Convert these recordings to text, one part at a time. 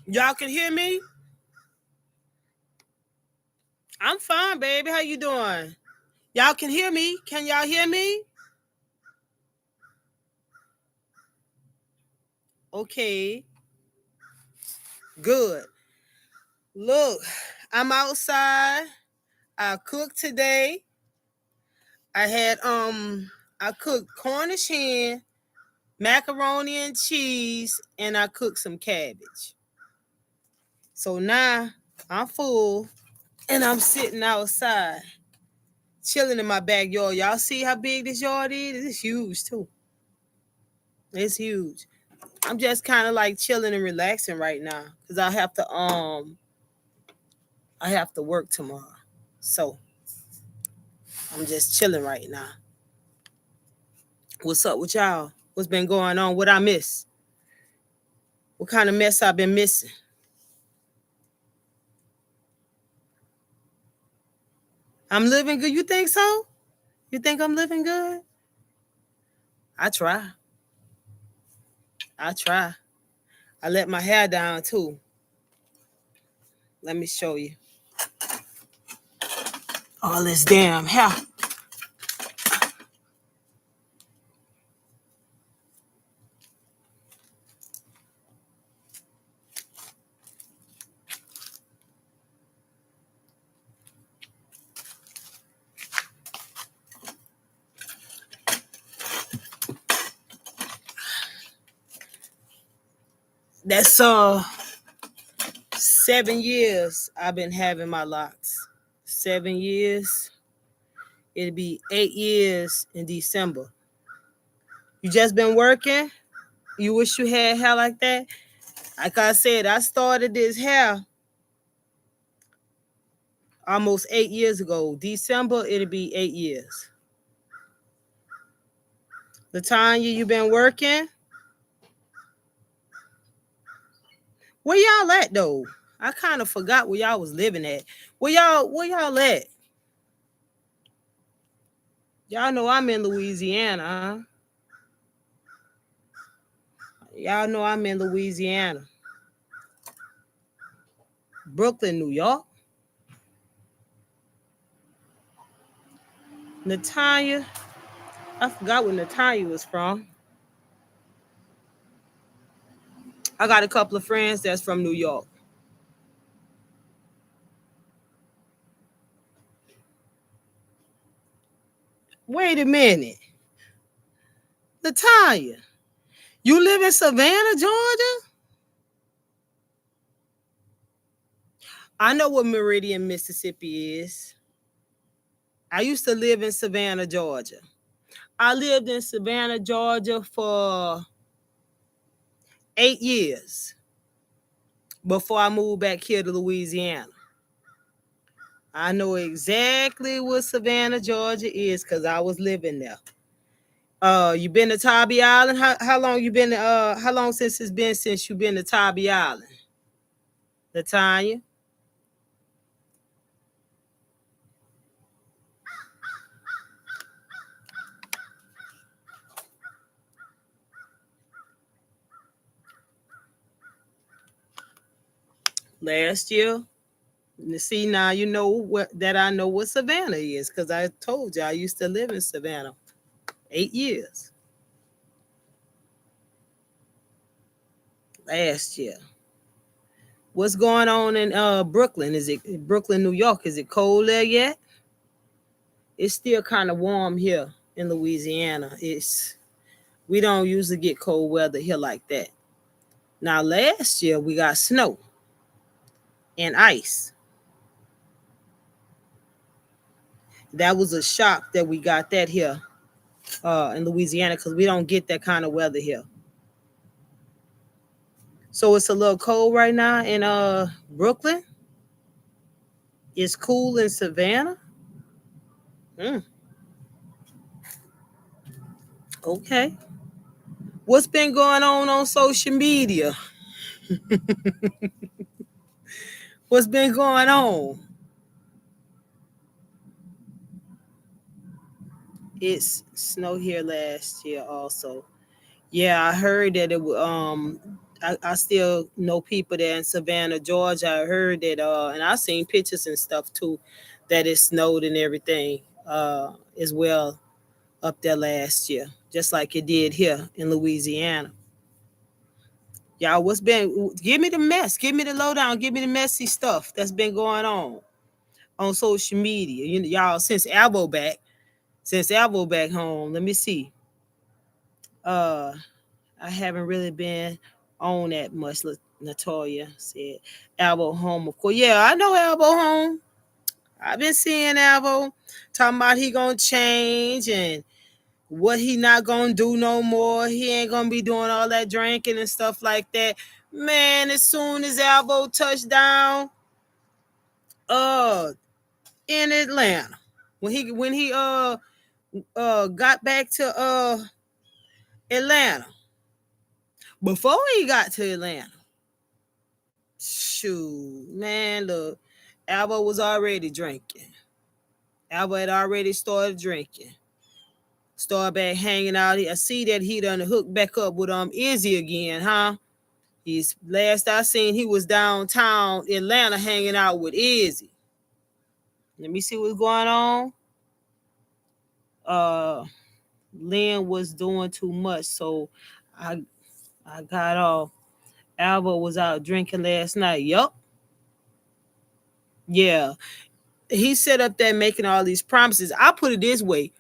Y'all can hear me? I'm fine, baby. How you doing? Y'all can hear me? Can y'all hear me? Okay, good. Look, I'm outside. I cooked today. I had I cooked Cornish hen, macaroni and cheese, and I cooked some cabbage. So now I'm full and I'm sitting outside, chilling in my backyard. Y'all see how big this yard is? It's huge too. It's huge. I'm just kind of like chilling and relaxing right now because I have to work tomorrow. So I'm just chilling right now. What's up with y'all? What's been going on? What I miss? What kind of mess I've been missing? I'm living good. You think so? You think I'm living good? I try. I try. I let my hair down too. Let me show you. All this damn hair. That's 7 years I've been having my locks. 7 years. It'll be 8 years in December. You just been working? You wish you had hair like that? Like I said, I started this hair almost 8 years ago. December, it'll be 8 years. Latanya, you been working? Where y'all at though? I kind of forgot where y'all was living at. Where y'all at? Y'all know I'm in Louisiana, huh? Y'all know I'm in Louisiana. Brooklyn, New York. Natanya, I forgot where Natanya was from. I got a couple of friends that's from New York. Wait a minute. Natanya, you live in Savannah, Georgia? I know what Meridian, Mississippi is. I used to live in Savannah, Georgia. I lived in Savannah, Georgia for 8 years before I moved back here to Louisiana. I know exactly what Savannah, Georgia is because I was living there. You been to Tybee Island? How long you been? How long since it's been since you been to Tybee Island, Latanya? Last year. See, now you know that I know what Savannah is because I told you I used to live in Savannah 8 years last year. What's going on in Brooklyn? Is it Brooklyn, New York? Is it cold there yet? It's still kind of warm here in Louisiana. We don't usually get cold weather here like that. Now last year we got snow and ice. That was a shock that we got that here in Louisiana because we don't get that kind of weather here. So it's a little cold right now in Brooklyn. It's cool in Savannah. Mm, okay. What's been going on social media? What's been going on? It's snow here last year also. Yeah, I heard that I still know people there in Savannah, Georgia. I heard that, and I seen pictures and stuff too, that it snowed and everything, as well up there last year, just like it did here in Louisiana. Y'all, what's been? Give me the mess. Give me the lowdown. Give me the messy stuff that's been going on social media. Y'all, since Alvo back home. Let me see. Uh, I haven't really been on that much. Natoya said Alvo home. Of course, yeah, I know Alvo home. I've been seeing Alvo talking about he gonna change and what he not gonna do no more. He ain't gonna be doing all that drinking and stuff like that. Man, as soon as Alvo touched down uh in Atlanta, when he got back to Atlanta, before he got to Atlanta, shoot, man, look, Alvo was already drinking. Alvo had already started drinking. Started back hanging out. I see that he done hooked back up with Izzy again, huh? He's last I seen he was downtown Atlanta hanging out with Izzy. Let me see what's going on. Lynn was doing too much, so I got off. Alva was out drinking last night. Yup. Yeah. He set up there making all these promises. I put it this way.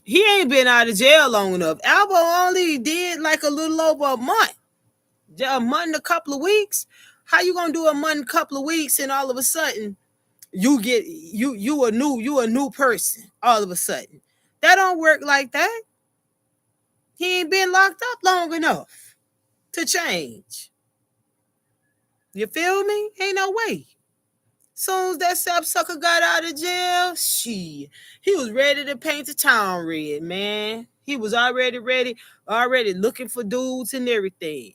He ain't been out of jail long enough. Alva only did like a little over a month. A month and a couple of weeks. How you gonna do a month and a couple of weeks and all of a sudden you a new person all of a sudden? That don't work like that. He ain't been locked up long enough to change. You feel me? Ain't no way. Soon as that sapsucker got out of jail, he was ready to paint the town red, man. He was already ready, already looking for dudes and everything.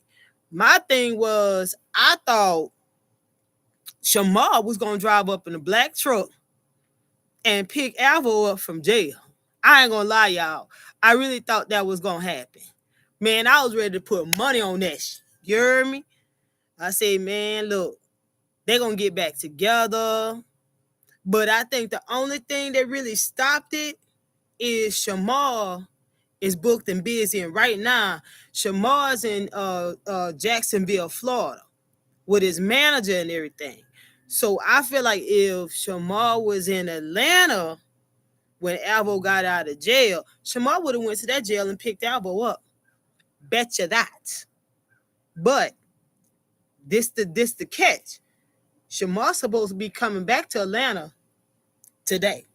My thing was, I thought Shamar was gonna drive up in a black truck and pick Alvo up from jail. I ain't gonna lie, y'all. I really thought that was gonna happen. Man, I was ready to put money on that shit. You heard me? I said, man, look, they're gonna get back together. But I think the only thing that really stopped it is Shamar is booked and busy. And right now, Shamar's in Jacksonville, Florida, with his manager and everything. So I feel like if Shamar was in Atlanta when Alvo got out of jail, Shamar would have went to that jail and picked Alvo up. Betcha that. But this the catch. Shamar's supposed to be coming back to Atlanta today.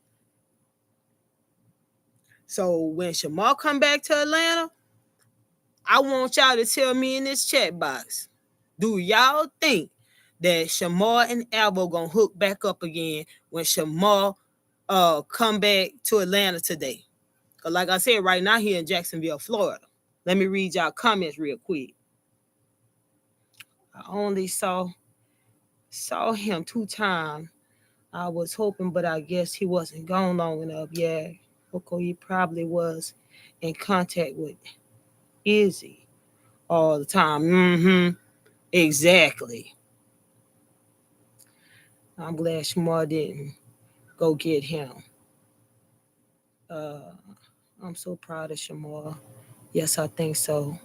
So when Shamar come back to Atlanta, I want y'all to tell me in this chat box, do y'all think that Shamar and Alvo gonna hook back up again when Shamar come back to Atlanta today? Because like I said, right now here in Jacksonville, Florida. Let me read y'all comments real quick. I only saw him 2 times. I was hoping, but I guess he wasn't gone long enough. Yeah, okay, he probably was in contact with Izzy all the time. Mm-hmm. Exactly. I'm glad Shamar didn't go get him. I'm so proud of Shamar. Yes, I think so.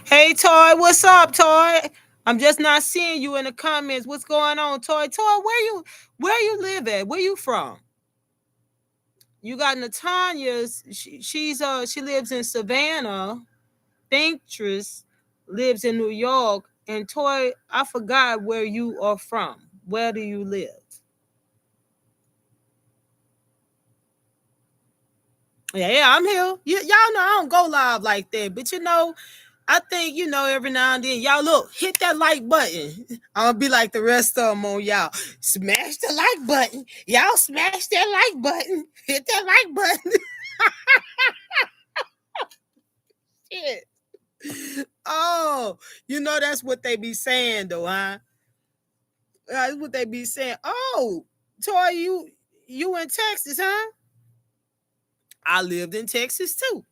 Hey, Toy, what's up, Toy? I'm just not seeing you in the comments. What's going on, Toy? Toy, where you live at? Where you from? You got Natania's. She lives in Savannah. Thintress lives in New York. And Toy, I forgot where you are from. Where do you live? Yeah, I'm here. Y'all know I don't go live like that, but I think every now and then, y'all look, hit that like button. I'm gonna be like the rest of them on y'all. Smash the like button. Y'all smash that like button. Hit that like button. Shit. Oh, that's what they be saying though, huh? That's what they be saying. Oh, Toy, you in Texas, huh? I lived in Texas too.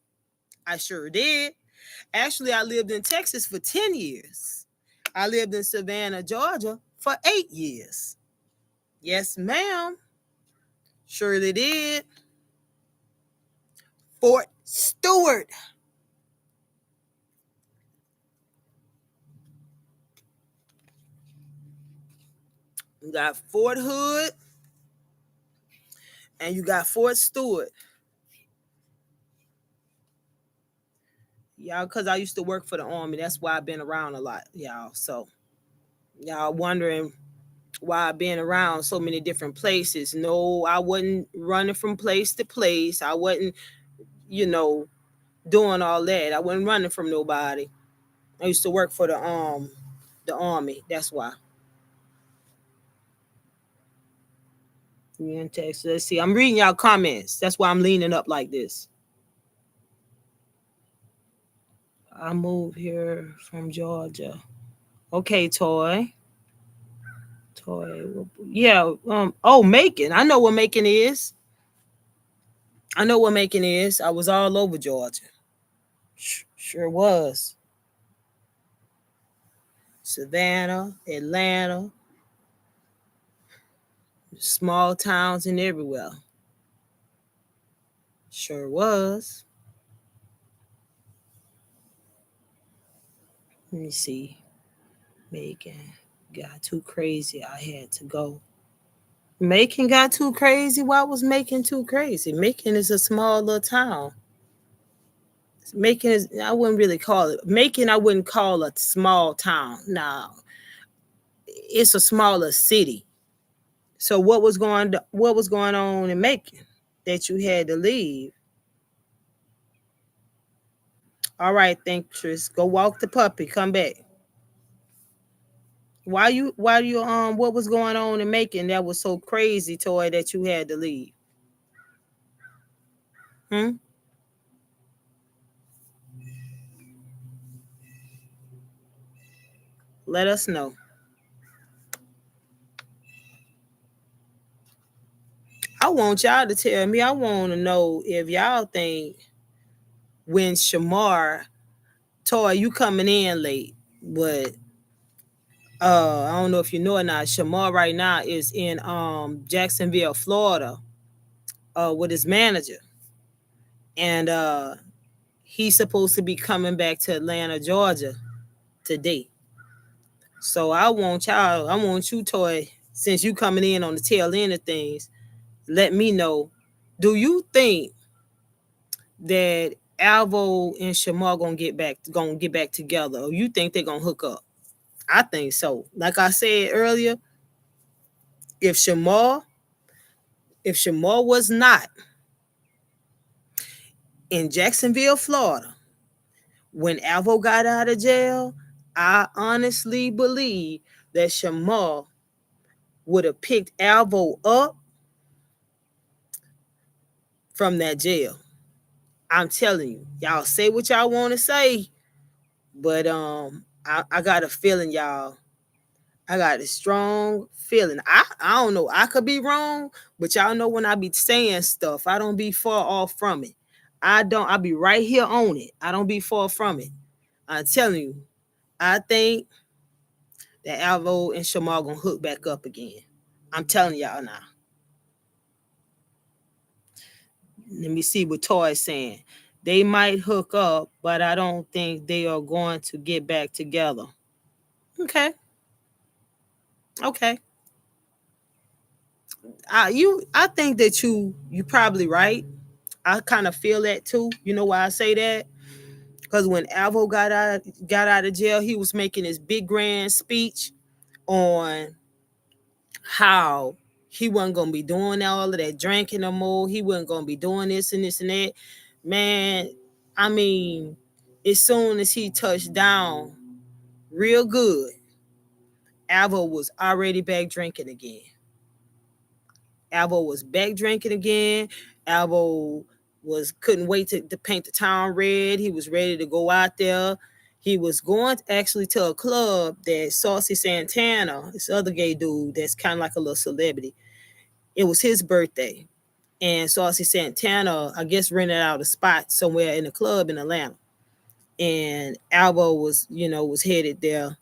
I sure did. Actually, I lived in Texas for 10 years. I lived in Savannah, Georgia for 8 years. Yes, ma'am. Surely did. Fort Stewart. You got Fort Hood and you got Fort Stewart. Y'all, because I used to work for the Army. That's why I've been around a lot, y'all. So, y'all wondering why I've been around so many different places. No, I wasn't running from place to place. I wasn't, you know, doing all that. I wasn't running from nobody. I used to work for the Army. That's why. In Texas. Let's see. I'm reading y'all comments. That's why I'm leaning up like this. I moved here from Georgia. Okay, Toy. Yeah. Oh, Macon. I know what Macon is. I know what Macon is. I was all over Georgia. Sure was. Savannah, Atlanta, small towns and everywhere. Sure was. Let me see. Macon got too crazy. I had to go. Macon got too crazy. Why was Macon too crazy? Macon is a small little town. Macon is, I wouldn't really call it. Macon, I wouldn't call a small town. No, it's a smaller city. So what was going on in Macon that you had to leave? All right, thanks, Tris. Go walk the puppy. Come back. Why you what was going on in Macon that was so crazy, Toy, that you had to leave? Hmm? Let us know. I want y'all to tell me. I want to know if y'all think when Shamar, Toy, you coming in late, but I don't know if you know or not. Shamar right now is in Jacksonville, Florida, with his manager, and he's supposed to be coming back to Atlanta, Georgia today. So I want you, Toy, since you coming in on the tail end of things, let me know. Do you think that Alvo and Shamar gonna get back together, or you think they're gonna hook up? I think so. Like I said earlier, if Shamar was not in Jacksonville, Florida, when Alvo got out of jail, I honestly believe that Shamar would have picked Alvo up from that jail. I'm telling you, y'all say what y'all want to say, but I got a feeling, y'all. I got a strong feeling. I don't know. I could be wrong, but y'all know when I be saying stuff, I don't be far off from it. I be right here on it. I don't be far from it. I'm telling you, I think that Alvo and Shamar gonna hook back up again. I'm telling y'all now. Let me see what Toy's saying. They might hook up, but I don't think they are going to get back together. Okay. Okay. I think that you probably right. I kind of feel that too. You know why I say that? Because when Alvo got out of jail, he was making his big grand speech on how he wasn't gonna be doing all of that drinking no more. He wasn't gonna be doing this and this and that. Man, I mean, as soon as he touched down real good, Alvo was already back drinking again. Alvo was back drinking again. Alvo was couldn't wait to paint the town red. He was ready to go out there. He was going actually to a club that Saucy Santana, this other gay dude that's kind of like a little celebrity. It was his birthday. And Saucy Santana, I guess, rented out a spot somewhere in a club in Atlanta. And Alvo was headed there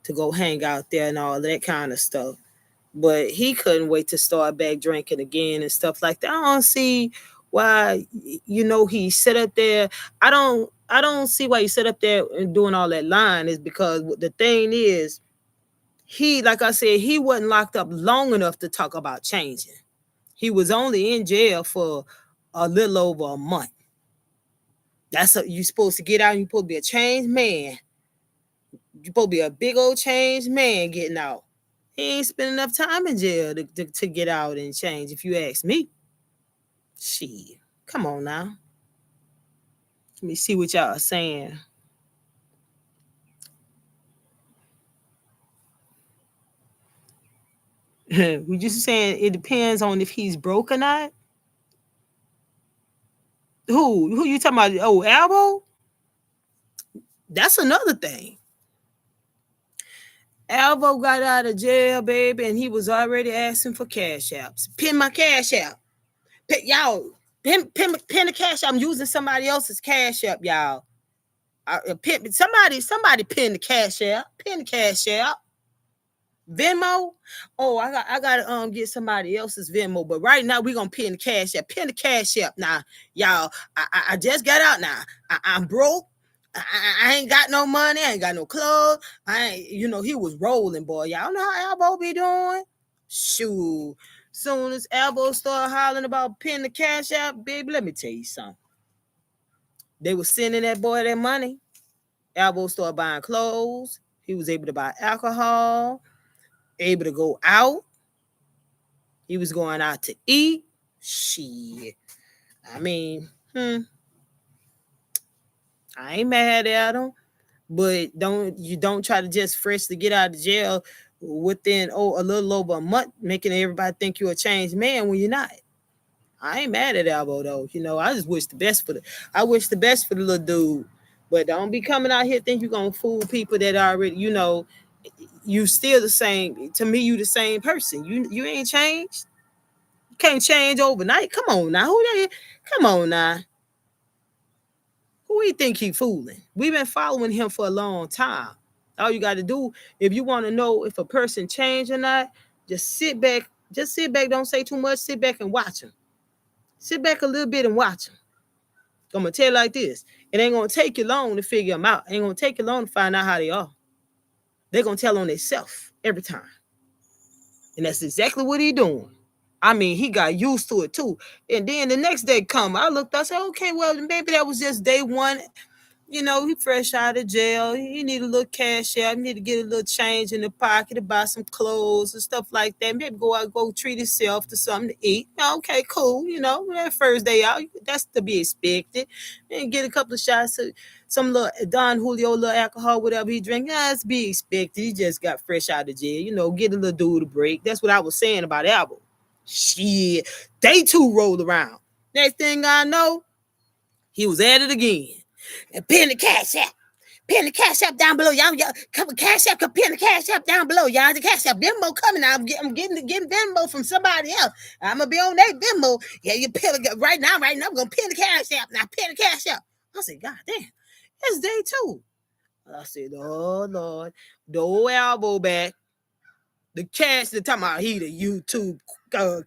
to go hang out there and all that kind of stuff. But he couldn't wait to start back drinking again and stuff like that. I don't see why, he sit up there. I don't see why he sit up there and doing all that lying. Is because the thing is, he, like I said, he wasn't locked up long enough to talk about changing. He was only in jail for a little over a month. You're supposed to get out. You're supposed to be a changed man. You're supposed to be a big old changed man getting out. He ain't spent enough time in jail to get out and change, if you ask me. Shit. Come on now. Let me see what y'all are saying. We just saying it depends on if he's broke or not. Who you talking about? Oh, Alvo? That's another thing. Alvo got out of jail, baby, and he was already asking for cash apps. Pin my cash app. Y'all, pin the cash app. I'm using somebody else's cash app, y'all. Somebody pin the cash app. Pin the cash app. Venmo. Oh, I gotta get somebody else's Venmo. But right now we're gonna pin the cash app. Pin the cash app. Now, y'all, I just got out now. I'm broke. I ain't got no money. I ain't got no clothes. He was rolling, boy. Y'all know how Alvo be doing? Shoot. Soon as Alvo started hollering about pin the cash app, baby, let me tell you something. They was sending that boy that money. Alvo started buying clothes. He was able to buy alcohol, able to go out. He was going out to eat. Shit. I mean, I ain't mad at him, but don't try to just freshly get out of jail within a little over a month, making everybody think you're a changed man when you're not. I ain't mad at Alvo though. I just wish the best for the little dude. But don't be coming out here think you're gonna fool people that already, you still the same. To me, you the same person. You ain't changed. You can't change overnight. Come on now. Come on now. Who do you think he fooling? We've been following him for a long time. All you got to do, if you want to know if a person changed or not, just sit back. Just sit back. Don't say too much. Sit back and watch him. Sit back a little bit and watch him. I'm going to tell you like this. It ain't going to take you long to figure them out. It ain't going to take you long to find out how they are. They're going to tell on themselves every time. And that's exactly what he doing. I mean, he got used to it too. And then the next day come, I said, okay, well, maybe that was just day one. He fresh out of jail. He need a little cash out. He need to get a little change in the pocket to buy some clothes and stuff like that. Maybe go out, go treat himself to something to eat. Okay, cool. That first day out, that's to be expected. And get a couple of shots of some little Don Julio, little alcohol, whatever he drink. That's be expected. He just got fresh out of jail. Get a little dude a break. That's what I was saying about Alvo. Shit, they two rolled around. Next thing I know, he was at it again. And pin the cash app. Pin the cash app down below. Y'all come cash app, pin the cash app down below. Y'all, the cash app Venmo coming out. I'm getting Venmo from somebody else. I'm gonna be on that Venmo. Yeah, you pin right now. I'm gonna pin the cash app. Now pin the cash app. I said, God damn, it's day two. I said, oh Lord, the old elbow back. The cash, they're talking about he the YouTube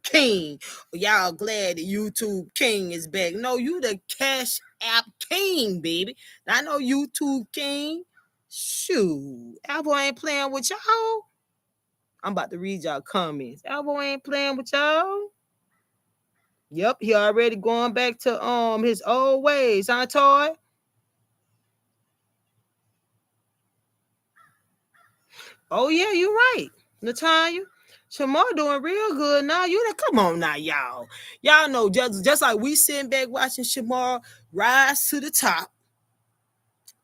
king. Y'all glad the YouTube king is back. No, you the cash app king, baby. I know YouTube king. Shoot. Alvo ain't playing with y'all. I'm about to read y'all comments. Alvo ain't playing with y'all. Yep, he already going back to his old ways, huh, Toy? Oh yeah, you're right, Natalia. Shamar doing real good now. Come on now, y'all. Y'all know just like we sitting back watching Shamar rise to the top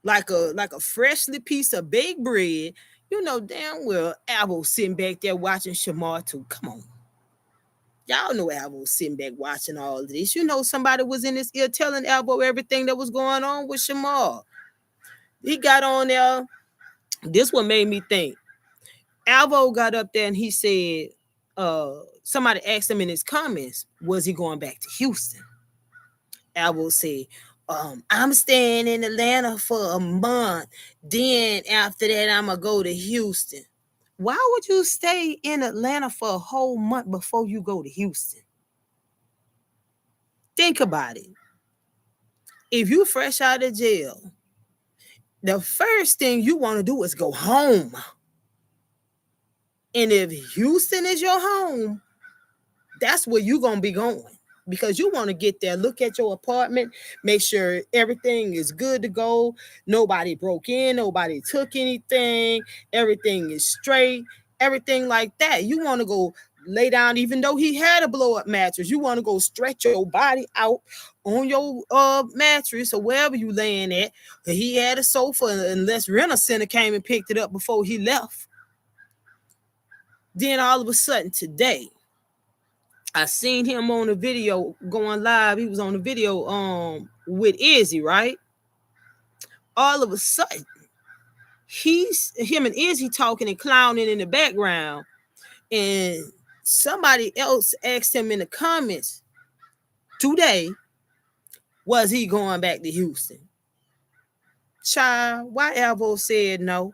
like a freshly piece of baked bread. Damn well Alvo sitting back there watching Shamar too. Come on. Y'all know Alvo sitting back watching all of this. Somebody was in his ear telling Alvo everything that was going on with Shamar. He got on there. This what made me think. Alvo got up there and he said, somebody asked him in his comments, was he going back to Houston? Alvo said, I'm staying in Atlanta for a month. Then after that, I'm gonna go to Houston. Why would you stay in Atlanta for a whole month before you go to Houston? Think about it. If you fresh out of jail, the first thing you want to do is go home. And if Houston is your home, that's where you're going to be going, because you want to get there, look at your apartment, make sure everything is good to go. Nobody broke in, nobody took anything, everything is straight, everything like that. You want to go lay down, even though he had a blow up mattress. You want to go stretch your body out on your mattress or wherever you laying at. He had a sofa, unless Renter Center came and picked it up before he left. Then all of a sudden today, I seen him on the video going live. He was on the video with Izzy, right? All of a sudden, him and Izzy talking and clowning in the background. And somebody else asked him in the comments today, was he going back to Houston? Child, why Alvo said no?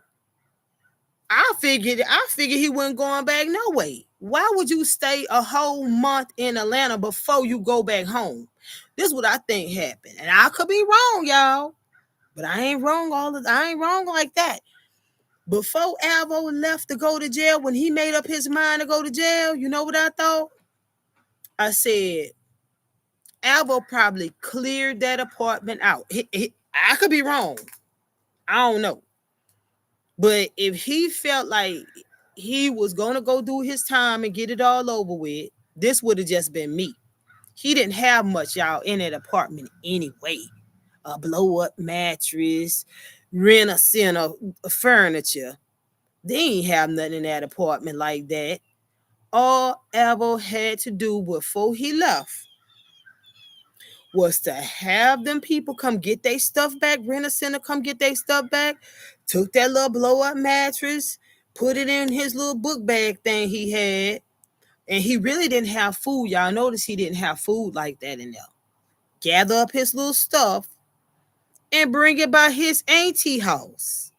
I figured he wasn't going back no way. Why would you stay a whole month in Atlanta before you go back home? This is what I think happened. And I could be wrong, y'all. But I ain't wrong I ain't wrong like that. Before Alvo left to go to jail, when he made up his mind to go to jail, you know what I thought? I said, Alvo probably cleared that apartment out. I could be wrong. I don't know. But if he felt like he was going to go do his time and get it all over with, this would have just been me. He didn't have much, y'all, in that apartment anyway. A blow-up mattress, Renter Center furniture. They ain't have nothing in that apartment like that. All Alvo had to do before he left was to have them people come get their stuff back, Renter Center come get their stuff back, took that little blow-up mattress, put it in his little book bag thing he had, and he really didn't have food. Y'all notice he didn't have food like that in there. Gather up his little stuff and bring it by his auntie house.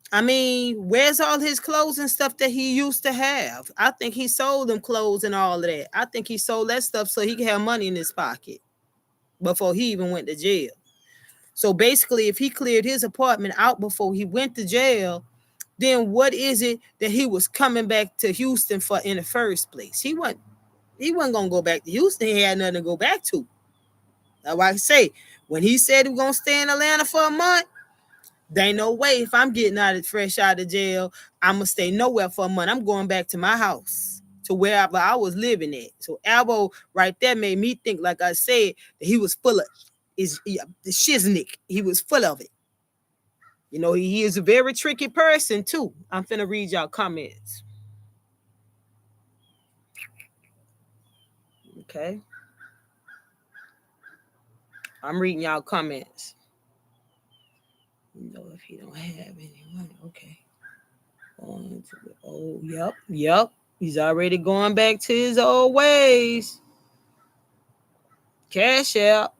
I mean, where's all his clothes and stuff that he used to have? I think he sold them clothes and all of that. I think he sold that stuff so he could have money in his pocket before he even went to jail. So basically, if he cleared his apartment out before he went to jail, then what is it that he was coming back to Houston for in the first place? He wasn't gonna go back to Houston. He had nothing to go back to. That's why I say, when he said he was gonna stay in Atlanta for a month, there ain't no way if I'm getting fresh out of jail, I'm gonna stay nowhere for a month. I'm going back to my house, to wherever I was living at. So Alvo right there made me think, like I said, that he was full of the shiznick. He was full of it. You know, he is a very tricky person too. I'm finna read y'all comments. Okay. I'm reading y'all comments. You know, if he don't have anyone, okay. Oh, yep. He's already going back to his old ways. Cash out.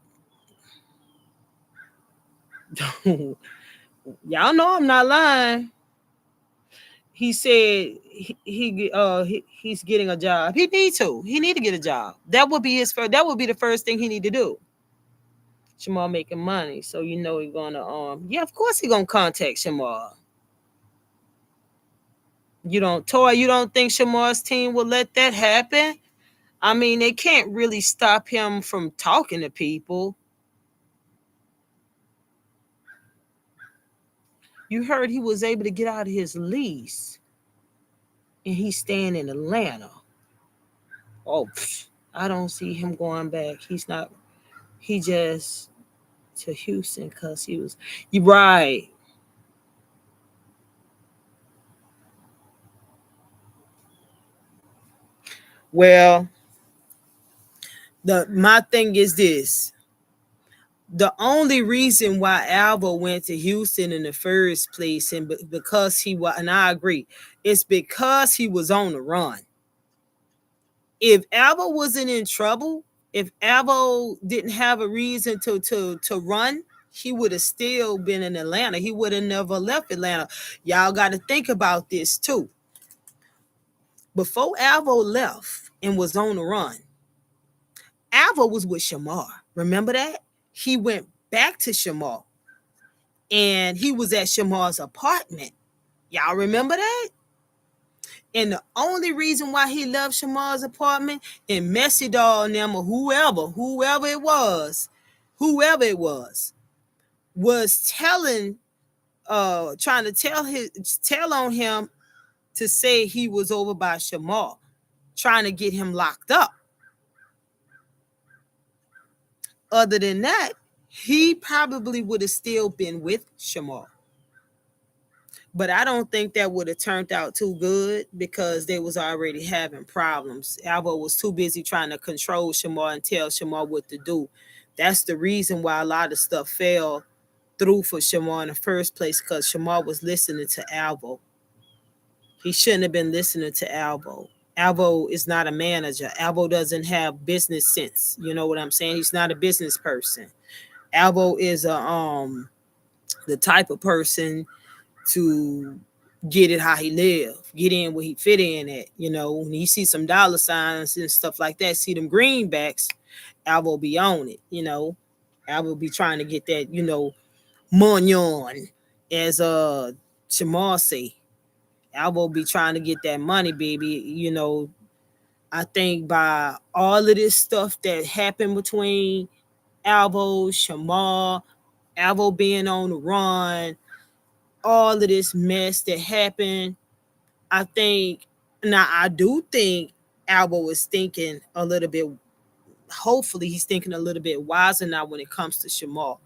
Y'all know I'm not lying. He said he's getting a job. He need to get a job. That would be the first thing he need to do. Shamar making money, so you know he's gonna of course he's gonna contact Shamar. You don't think Shamar's team will let that happen? I mean, they can't really stop him from talking to people. You heard he was able to get out of his lease and he's staying in Atlanta. Oh, I don't see him going back. He just to Houston because you're right. Well, my thing is this. The only reason why Alvo went to Houston in the first place, and because and I agree, it's because he was on the run. If Alvo wasn't in trouble, If Alvo didn't have a reason to run, he would have still been in Atlanta. He would have never left Atlanta. Y'all got to think about this too. Before Alvo left and was on the run, Alvo was with Shamar. Remember that? He went back to Shamar and he was at Shamar's apartment. Y'all remember that? And the only reason why he left Shamar's apartment and Messy Doll and them or whoever it was, was telling, trying to tell on him to say he was over by Shamar, trying to get him locked up. Other than that, he probably would have still been with Shamar. But I don't think that would have turned out too good because they was already having problems. Alvo was too busy trying to control Shamar and tell Shamar what to do. That's the reason why a lot of stuff fell through for Shamar in the first place, because Shamar was listening to Alvo. He shouldn't have been listening to Alvo. Alvo is not a manager. Alvo doesn't have business sense. You know what I'm saying? He's not a business person. Alvo is the type of person to get it how he live, get in where he fit in at. You know, when he see some dollar signs and stuff like that, see them greenbacks, Alvo be on it. You know, Alvo be trying to get that, monyon, as Shamar say. Alvo be trying to get that money, baby. You know, I think by all of this stuff that happened between Alvo, Shamar, Alvo being on the run, all of this mess that happened, I do think Alvo is thinking a little bit, hopefully he's thinking a little bit wiser now when it comes to Shamar.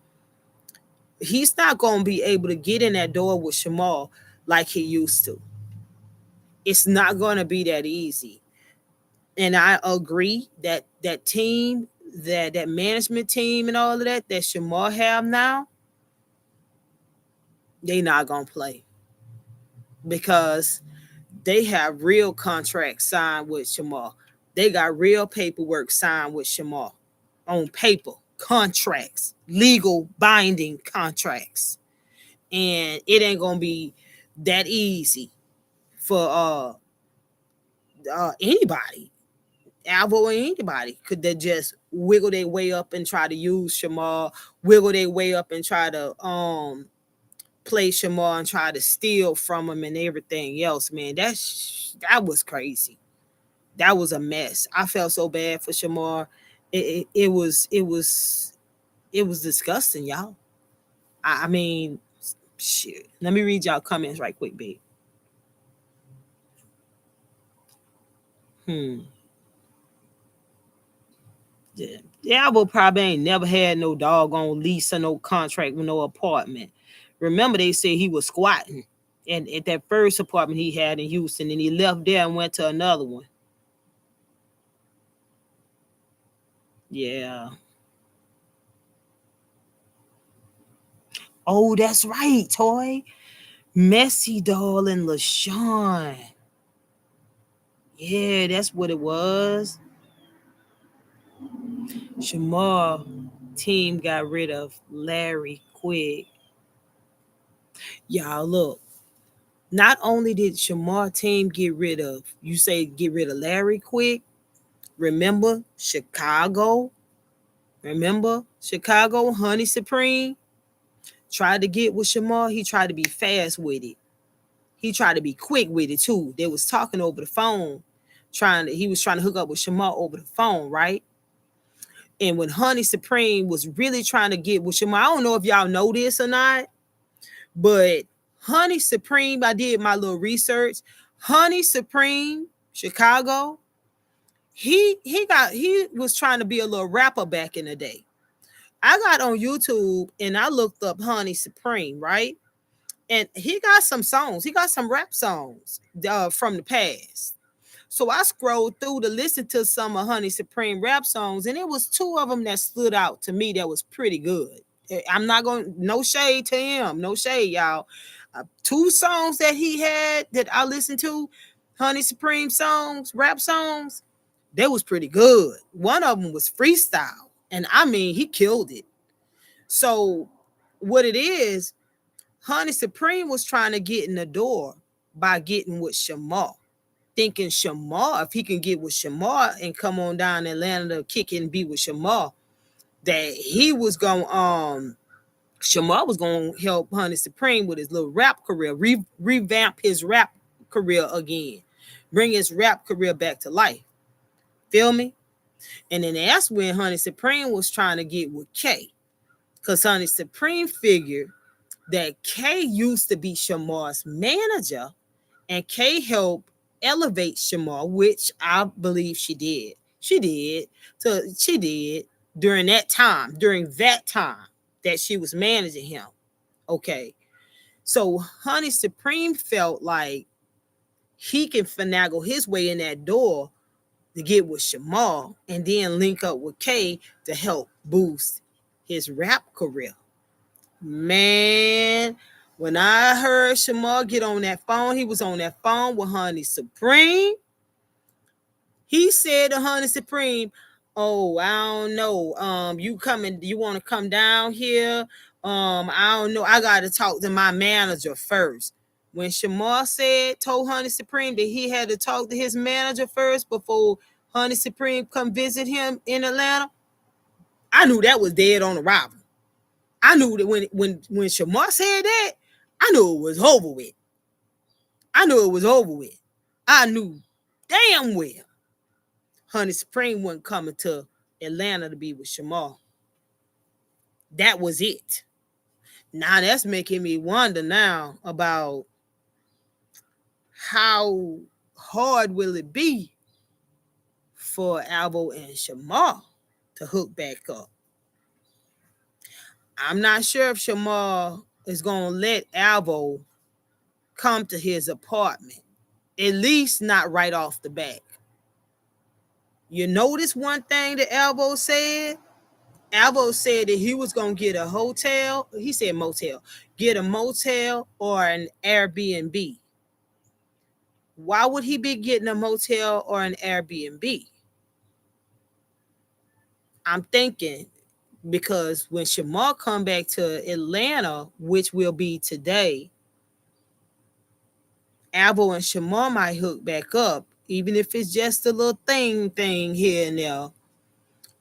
He's not going to be able to get in that door with Shamar like he used to. It's not going to be that easy. And I agree that that team, that management team and all of that Shamar have now, they not going to play. Because they have real contracts signed with Shamar. They got real paperwork signed with Shamar. On paper, contracts, legal binding contracts. And it ain't going to be that easy for anybody. Alvo or anybody could they just wiggle their way up and try to use Shamar, wiggle their way up and try to play Shamar and try to steal from him and everything else, man. That was crazy. That was a mess. I felt so bad for Shamar. It was disgusting, y'all. I mean, shit. Let me read y'all comments right quick, babe. Yeah, Alvo probably ain't never had no doggone lease or no contract with no apartment. Remember, they said he was squatting and at that first apartment he had in Houston, and he left there and went to another one. Yeah. Oh, that's right, Toy. Messy Doll and LaShawn. Yeah, that's what it was. Shamar team got rid of Larry quick. Y'all look. Not only did Shamar team get rid of Larry quick, remember Chicago? Honey Supreme tried to get with Shamar. He tried to be fast with it. He tried to be quick with it too. They was talking over the phone. He was trying to hook up with Shamar over the phone, right? And when Honey Supreme was really trying to get with Shamar, I don't know if y'all know this or not, but Honey Supreme, I did my little research. Honey Supreme, Chicago, he was trying to be a little rapper back in the day. I got on YouTube and I looked up Honey Supreme, right? And he got some songs. He got some rap songs from the past. So I scrolled through to listen to some of Honey Supreme rap songs, and it was two of them that stood out to me that was pretty good. I'm not going, no shade to him, no shade, y'all. Two songs that he had that I listened to, Honey Supreme songs, rap songs, They was pretty good. One of them was freestyle, and I mean, he killed it. So what it is, Honey Supreme was trying to get in the door by getting with Shamar, thinking Shamar, if he can get with Shamar and come on down to Atlanta to kick it and be with Shamar, that he was going Shamar was going to help Honey Supreme with his little rap career, revamp his rap career again, bring his rap career back to life. Feel me? And then that's when Honey Supreme was trying to get with K, because Honey Supreme figured that K used to be Shamar's manager, and K helped elevate Shamar, which I believe she did. She did. So she did during that time that she was managing him. Okay. So Honey Supreme felt like he can finagle his way in that door to get with Shamar and then link up with K to help boost his rap career. Man, when I heard Shamar get on that phone, he was on that phone with Honey Supreme. He said to Honey Supreme, "Oh, I don't know. You want to come down here? I don't know. I got to talk to my manager first." When Shamar told Honey Supreme that he had to talk to his manager first before Honey Supreme come visit him in Atlanta, I knew that was dead on arrival. I knew that when Shamar said that, I knew it was over with. I knew damn well Honey Supreme wasn't coming to Atlanta to be with Shamar. That was it. Now that's making me wonder now about how hard will it be for Alvo and Shamar to hook back up. I'm not sure if Shamar is going to let Alvo come to his apartment, at least not right off the bat. You notice one thing that Alvo said? Alvo said that he was going to get a hotel. He said motel. Get a motel or an Airbnb. Why would he be getting a motel or an Airbnb? I'm thinking because when Shamar come back to Atlanta, which will be today, Alvo and Shamar might hook back up, even if it's just a little thing here and there.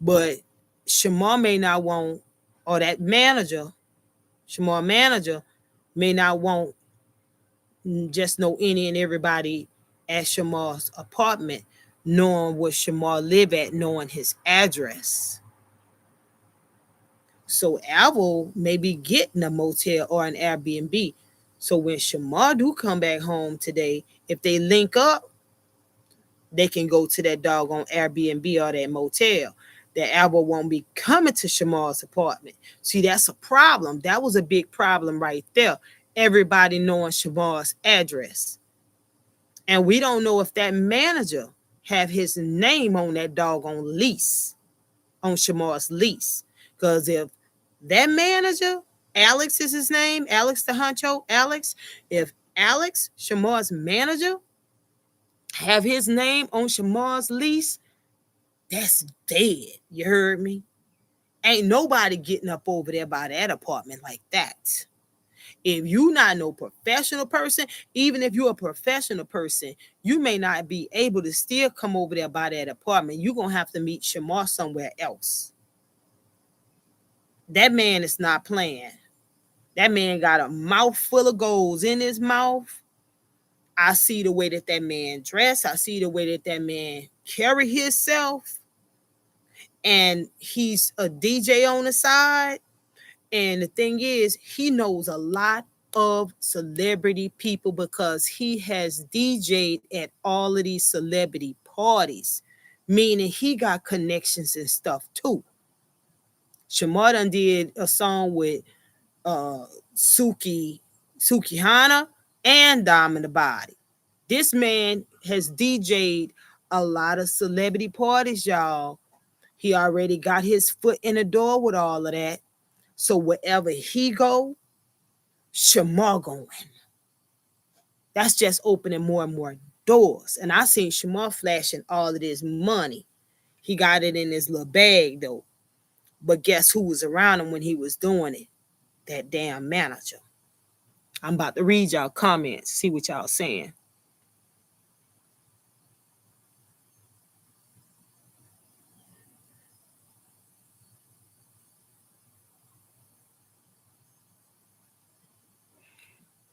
But Shamar may not want, or that manager, Shamar manager, may not want just know any and everybody at Shamar's apartment, knowing where Shamar live at, knowing his address. So Alvo may be getting a motel or an Airbnb. So when Shamar do come back home today, if they link up, they can go to that doggone Airbnb or that motel. That Alvo won't be coming to Shamar's apartment. See, that's a problem. That was a big problem right there. Everybody knowing Shamar's address. And we don't know if that manager have his name on that doggone lease, on Shamar's lease. Because if that manager, Alex is his name, Alex the Huncho, Alex, if Alex, Shamar's manager, have his name on Shamar's lease, that's dead. You heard me? Ain't nobody getting up over there by that apartment like that. If you not no professional person, even if you're a professional person, you may not be able to still come over there by that apartment. You're going to have to meet Shamar somewhere else. That man is not playing. That man got a mouth full of goals in his mouth. I see the way that man dress. I see the way that man carry himself. And he's a DJ on the side. And the thing is, he knows a lot of celebrity people because he has DJ'd at all of these celebrity parties, meaning he got connections and stuff too. Shamar done did a song with Suki Hana and Diamond the Body. This man has DJ'd a lot of celebrity parties, y'all. He already got his foot in the door with all of that. So wherever he go, Shamar going. That's just opening more and more doors. And I seen Shamar flashing all of this money. He got it in his little bag though. But guess who was around him when he was doing it? That damn manager. I'm about to read y'all comments, see what y'all saying.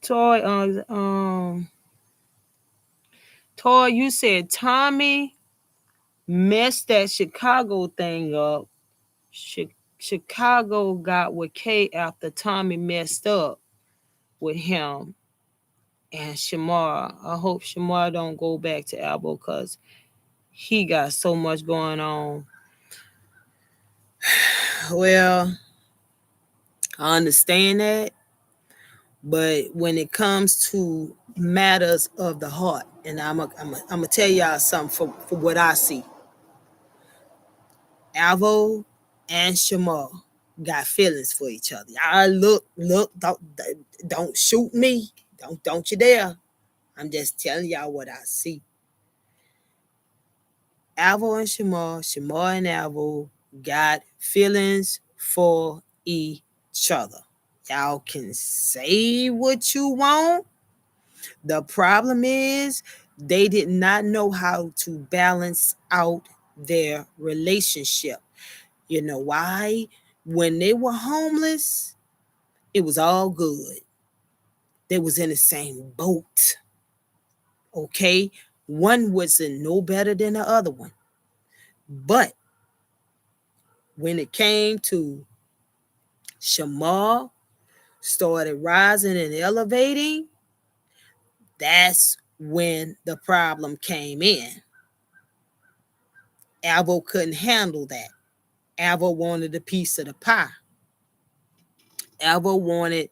Toy, Toy, you said Tommy messed that Chicago thing up. Chicago got with K after Tommy messed up with him and Shamar. I hope Shamar don't go back to Alvo because he got so much going on. Well, I understand that, but when it comes to matters of the heart, and I'm gonna tell y'all something for what I see. Alvo and Shamar got feelings for each other. I look, don't shoot me. Don't you dare. I'm just telling y'all what I see. Alvo and Shamar and Alvo got feelings for each other. Y'all can say what you want. The problem is they did not know how to balance out their relationship. You know why? When they were homeless, it was all good. They was in the same boat. Okay? One wasn't no better than the other one. But when it came to Shamar started rising and elevating, that's when the problem came in. Alvo couldn't handle that. Alvo wanted a piece of the pie. Alvo wanted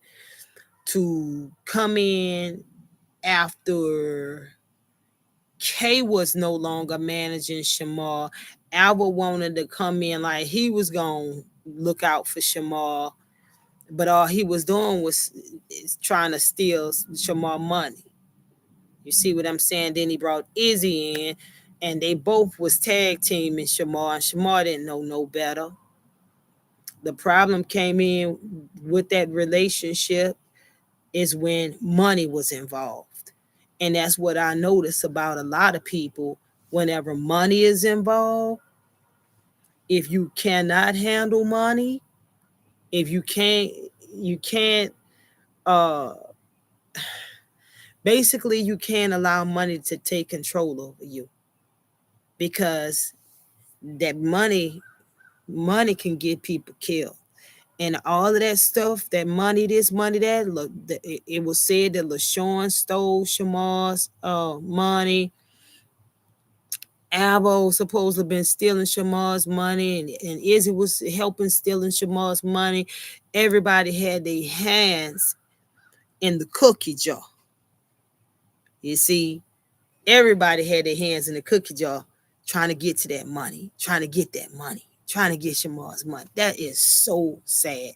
to come in after K was no longer managing Shamar. Alvo wanted to come in like he was going to look out for Shamar, but all he was doing was trying to steal Shamar money. You see what I'm saying? Then he brought Izzy in, and they both was tag teaming Shamar, and Shamar didn't know no better. The problem came in with that relationship is when money was involved. And that's what I notice about a lot of people. Whenever money is involved, if you cannot handle money, if you can't uh basically you can't allow money to take control over you, because that money can get people killed. And all of that stuff, that money, this money, that, look, it was said that LaShawn stole Shamar's money. Alvo supposedly been stealing Shamar's money, and Izzy was helping stealing Shamar's money. Everybody had their hands in the cookie jar. You see, everybody had their hands in the cookie jar trying to get to that money, trying to get Shamar's money. That is so sad.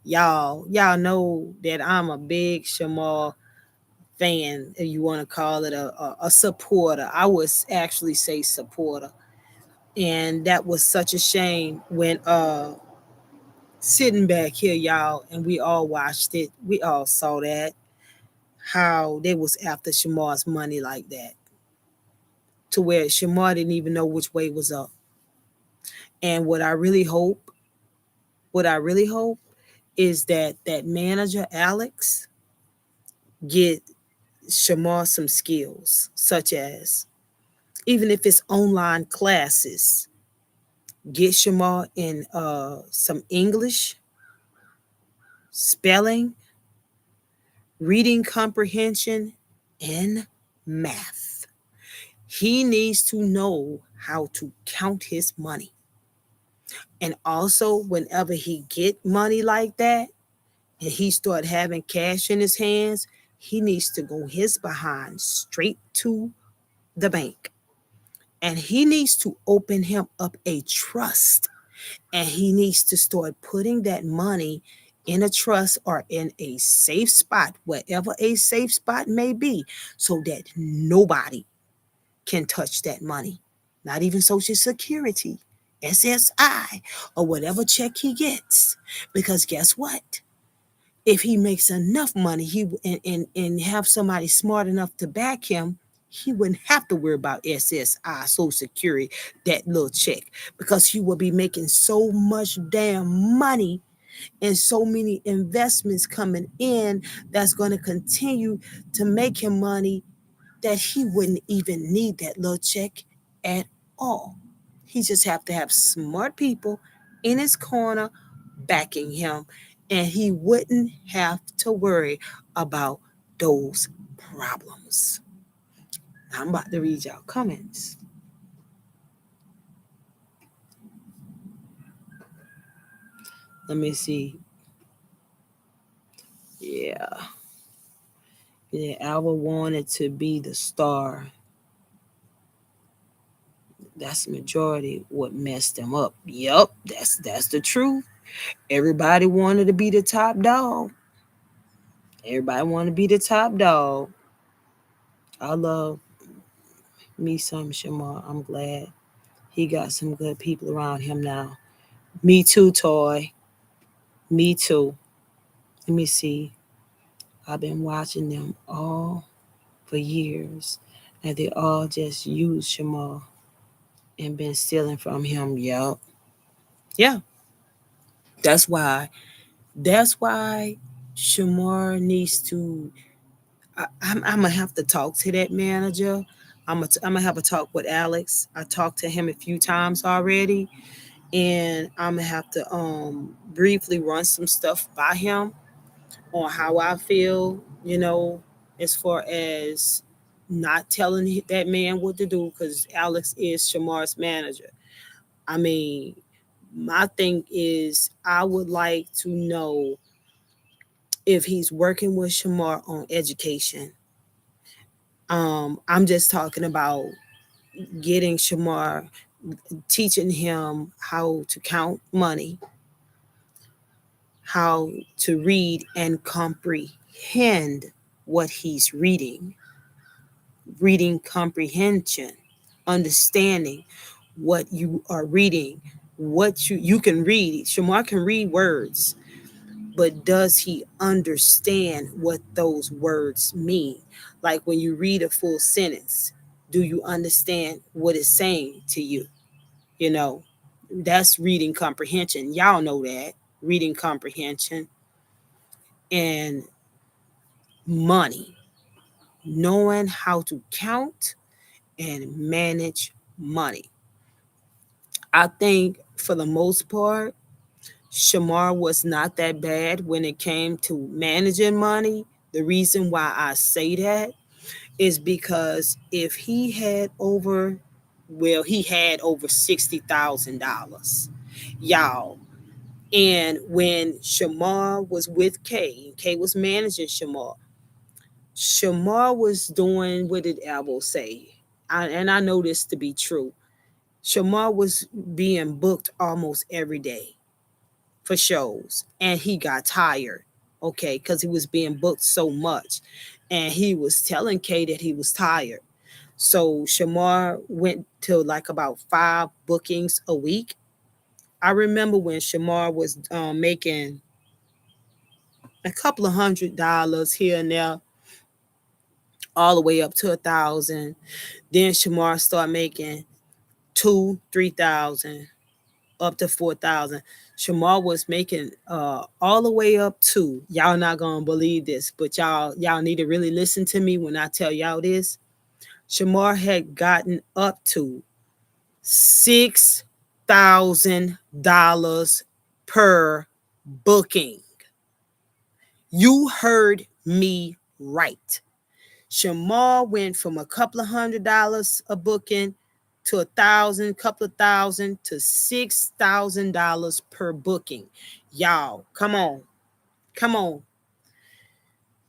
Y'all know that I'm a big Shamar fan, if you want to call it a supporter. I would actually say supporter. And that was such a shame when sitting back here, y'all, and we all watched it. We all saw that, how they was after Shamar's money like that, to where Shamar didn't even know which way was up. And what I really hope is that that manager Alex get Shamar some skills, such as, even if it's online classes, get Shamar in some English, spelling, reading comprehension, and math. He needs to know how to count his money. And also, whenever he get money like that, and he start having cash in his hands, he needs to go his behind straight to the bank. And he needs to open him up a trust. And he needs to start putting that money in a trust or in a safe spot, wherever a safe spot may be, so that nobody can touch that money. Not even Social Security, SSI, or whatever check he gets. Because guess what? If he makes enough money, and have somebody smart enough to back him, he wouldn't have to worry about SSI, Social Security, that little check, because he will be making so much damn money and so many investments coming in that's going to continue to make him money, that he wouldn't even need that little check at all. He just have to have smart people in his corner backing him, and he wouldn't have to worry about those problems. I'm about to read y'all comments. Let me see. Yeah. Yeah, Alva wanted to be the star. That's the majority what messed him up. Yep, that's the truth. Everybody wanted to be the top dog. Everybody wanted to be the top dog. I love me some Shamar. I'm glad he got some good people around him now. Me too, Toy. Me too. Let me see. I've been watching them all for years, and they all just use Shamar and been stealing from him. Yup. Yeah. That's why. That's why Shamar needs to. I'm gonna have to talk to that manager. I'm gonna have a talk with Alex. I talked to him a few times already, and I'm gonna have to briefly run some stuff by him on how I feel, as far as not telling that man what to do, because Alex is Shamar's manager. I mean, my thing is, I would like to know if he's working with Shamar on education. I'm just talking about getting Shamar, teaching him how to count money, how to read and comprehend what he's reading comprehension, understanding what you are reading, what you can read. Shamar can read words, but does he understand what those words mean? Like when you read a full sentence, do you understand what it's saying to you? You know, that's reading comprehension. Y'all know that. Reading comprehension. And money, knowing how to count and manage money. I think for the most part, Shamar was not that bad when it came to managing money. The reason why I say that is because if he had over, well, he had over $60,000, y'all. And when Shamar was with Kay, and Kay was managing Shamar, Shamar was doing, what did Alvo say? And I know this to be true. Shamar was being booked almost every day for shows, and he got tired, okay, because he was being booked so much. And he was telling Kay that he was tired. So Shamar went to like about 5 bookings a week. I remember when Shamar was making a couple of $100 here and there, all the way up to 1,000. Then Shamar started making 2, 3,000, up to 4,000. Shamar was making all the way up to, y'all not gonna believe this, but y'all need to really listen to me when I tell y'all this. Shamar had gotten up to $6,000 per booking. You heard me right. Shamar went from a couple of $100 a booking to 1,000, couple of thousand to $6,000 per booking. Y'all, come on, come on.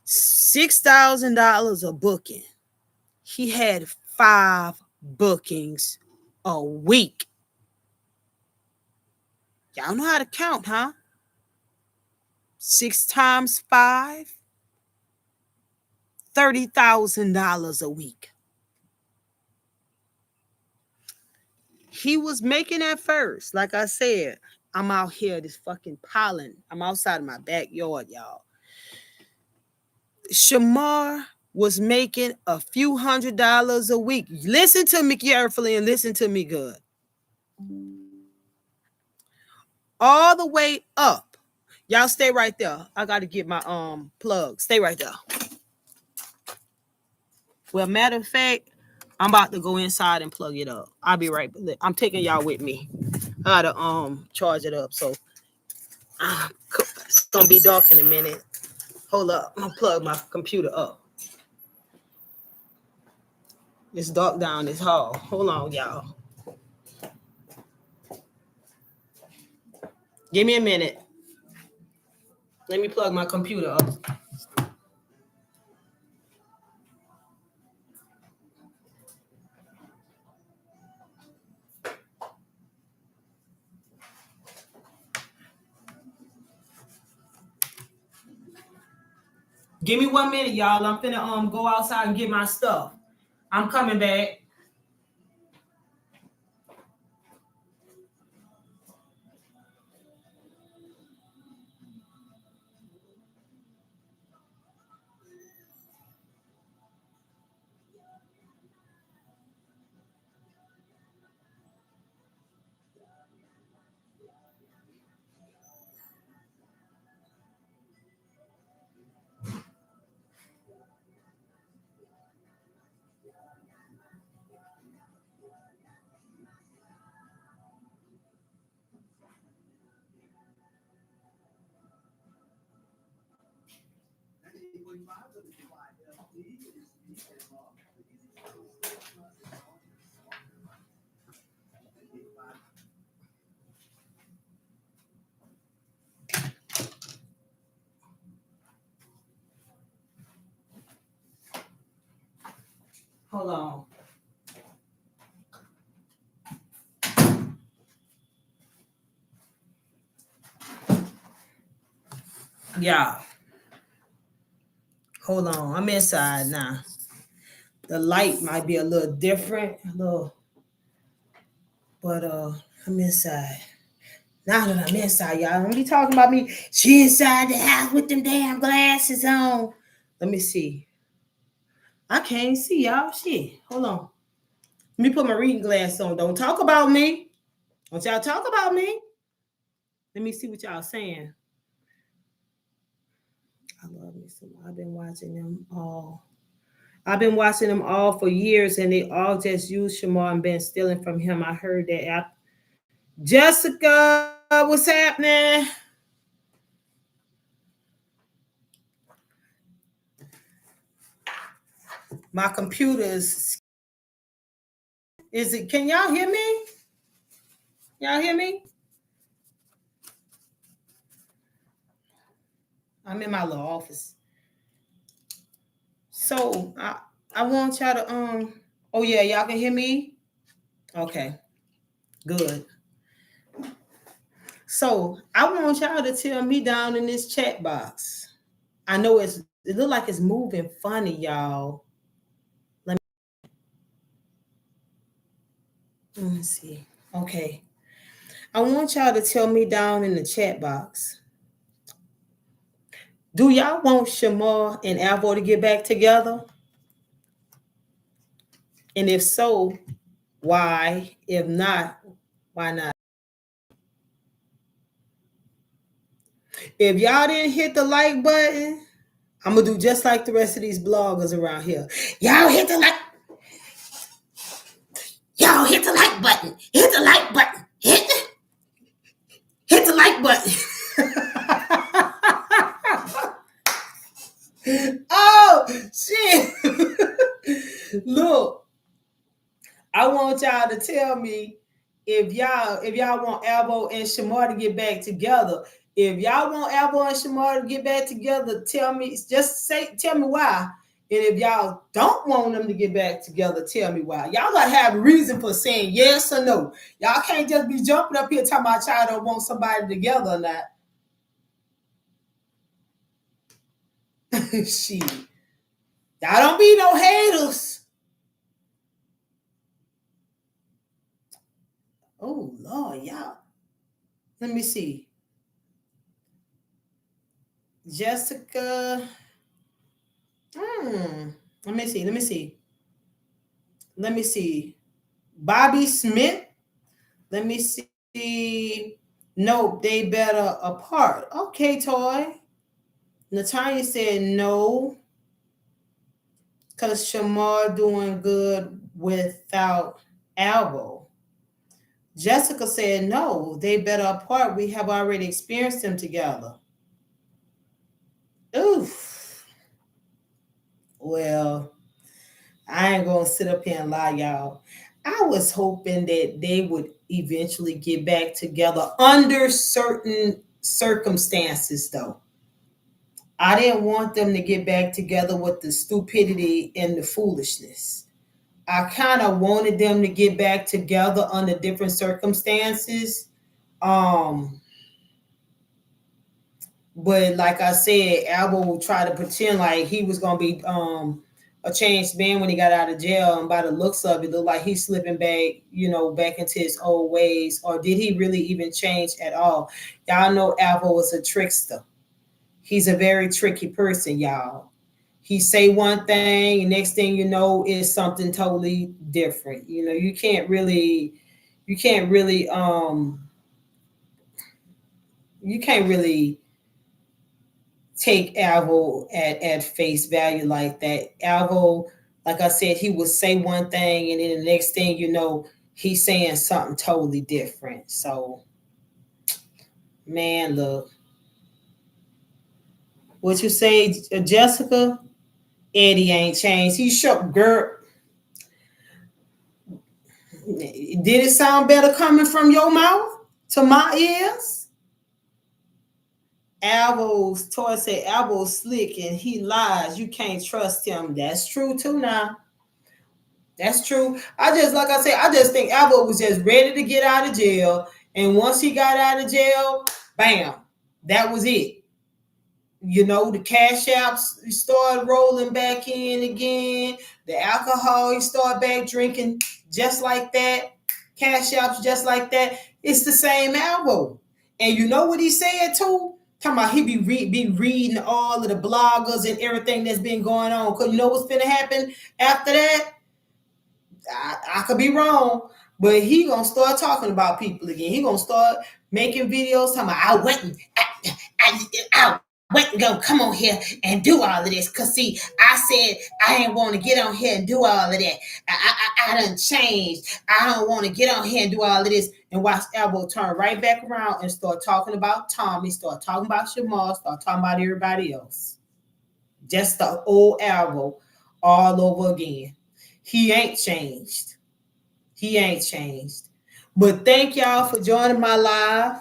$6,000 a booking. He had 5 bookings a week. Y'all know how to count, huh? 6 times 5, $30,000 a week. he was making at first. Like I said, I'm out here, this fucking pollen. I'm outside of my backyard, y'all. Shamar was making a few $100s a week. Listen to me carefully and listen to me good. All the way up. Y'all stay right there. I got to get my plug. Stay right there. Well, matter of fact, I'm about to go inside and plug it up. I'll be right back. I'm taking y'all with me. I gotta charge it up. So it's gonna be dark in a minute. Hold up. I'm gonna plug my computer up. It's dark down this hall. Hold on, y'all. Give me a minute. Let me plug my computer up. Give me 1 minute, y'all. I'm finna go outside and get my stuff. I'm coming back. Hold on. Yeah. Hold on. I'm inside now. The light might be a little different, but I'm inside. Now that I'm inside, y'all don't be talking about me. She inside the house with them damn glasses on. Let me see. I can't see y'all. Shit. Hold on. Let me put my reading glasses on. Don't talk about me. Don't y'all talk about me. Let me see what y'all saying. I love me some. I've been watching them all. I've been watching them all for years, and they all just use Shamar and been stealing from him. I heard that. Jessica, what's happening? My computer is it? Can y'all hear me? Y'all hear me? I'm in my little office. So I want y'all to oh yeah, y'all can hear me? Okay, good. So I want y'all to tell me down in this chat box. I know it look like it's moving funny, y'all. Let me see. Okay. I want y'all to tell me down in the chat box. Do y'all want Shamar and Alvo to get back together? And if so, why? If not, why not? If y'all didn't hit the like button, I'm gonna do just like the rest of these bloggers around here. Y'all hit the like. Y'all hit the like button. Hit the like button. Hit the like button. Oh shit. Look, I want y'all to tell me if y'all want Alvo and Shamar to get back together. If y'all want Alvo and Shamar to get back together, tell me why. And if y'all don't want them to get back together, tell me why. Y'all gotta have a reason for saying yes or no. Y'all can't just be jumping up here talking about y'all don't want somebody together or not. Shit. Y'all don't be no haters. Oh Lord, y'all. Let me see. Jessica. Let me see. Let me see. Let me see. Bobby Smith. Let me see. Nope, they better apart. Okay, Toy. Natanya said no, because Shamar doing good without Alvo. Jessica said no, they better apart. We have already experienced them together. Oof. Well, I ain't gonna sit up here and lie, y'all. I was hoping that they would eventually get back together under certain circumstances, though. I didn't want them to get back together with the stupidity and the foolishness. I kind of wanted them to get back together under different circumstances. Um, but like I said, Albo will try to pretend like he was gonna be a changed man when he got out of jail, and by the looks of it, looked like he's slipping back, back into his old ways. Or did he really even change at all? Y'all know Albo was a trickster. He's a very tricky person, y'all. He say one thing, and next thing you know, is something totally different. You can't really, you can't really take Alvo at face value like that. Alvo, like I said, he would say one thing, and then the next thing you know, he's saying something totally different. So, man, look, what you say, Jessica? Eddie ain't changed. He shook, girl. Did it sound better coming from your mouth to my ears? Alvo's Toy said Alvo's slick and he lies. You can't trust him. That's true too now. That's true. Like I said, I just think Alvo was just ready to get out of jail. And once he got out of jail, bam, that was it. The cash apps started rolling back in again. The alcohol, he started back drinking just like that. Cash apps just like that. It's the same album. And you know what he said too? Talking about he be reading all of the bloggers and everything that's been going on. Because you know what's going to happen after that? I could be wrong, but he gonna start talking about people again. He gonna start making videos talking about I went and gonna come on here and do all of this. Cause see, I said I ain't want to get on here and do all of that. I done changed. I don't want to get on here and do all of this. And watch Alvo turn right back around and start talking about Tommy, start talking about Shamar, start talking about everybody else. Just the old Alvo all over again. He ain't changed. He ain't changed. But thank y'all for joining my live.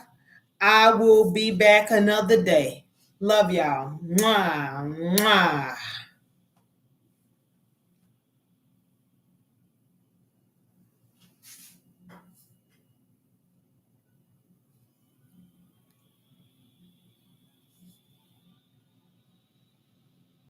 I will be back another day. Love y'all. Mwah, mwah.